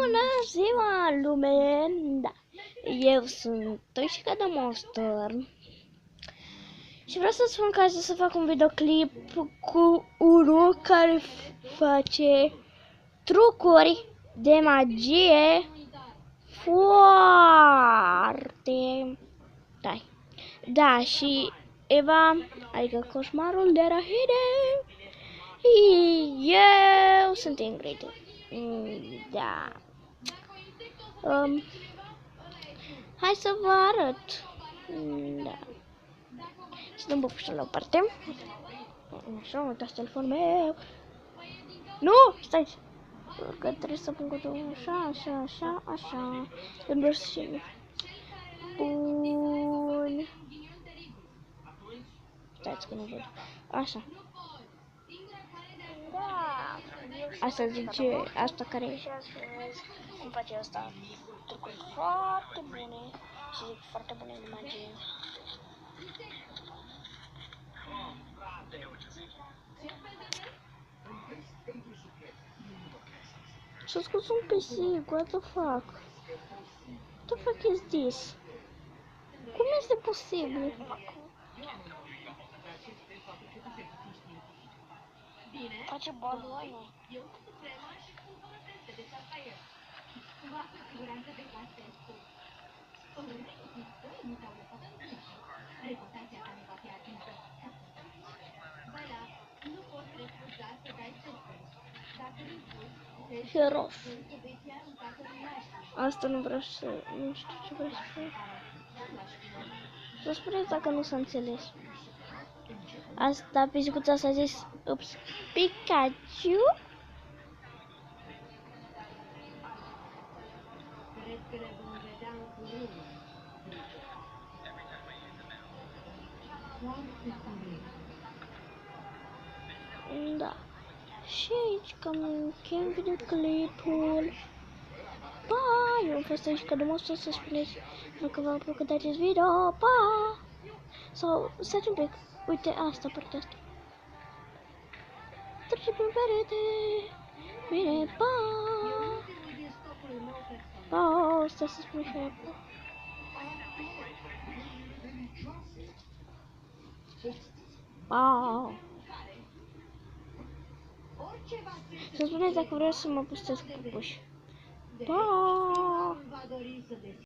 Bună ziua, lume! Da, eu sunt Toxica de Monster și vreau să spun că astăzi să fac un videoclip cu unul care face trucuri de magie foarte tari. Da, și Eva, adică coșmarul de Rahide, eu sunt Ingrid. Da. Hai să vă arăt. Da. Să dăm băpușa la o parte. Așa, uitați telefonul meu. Nu! Stai! Că trebuie să pun cu așa. Îmi vreau să știu. Bun. Stați că nu văd. Așa. Da. Asta zice, asta care e. Cum face asta? Trucuri foarte bune și zic foarte bune de magie. Și-a scos un pisic, what the fuck? What the fuck is this? Cum este posibil? Face baloane. Heroș. Asta nu vreau să... Nu știu ce vreau să fac. Să spuneți dacă nu s-a înțeles. Asta, pisicuța s-a zis, ups, Pikachu? Da. Și aici cam încheiem videoclipul. Pa! Eu am fost aici ca de Monster, să spuneți dacă v-a plăcut acest video. Pa! Sau, stați un pic. Uite, asta, partea asta. Trece pe perete. Bine, pa! Pa! Stai să spun și aia. Pa! Să spuneți dacă vreau să mă postez cu pupuși. Pa!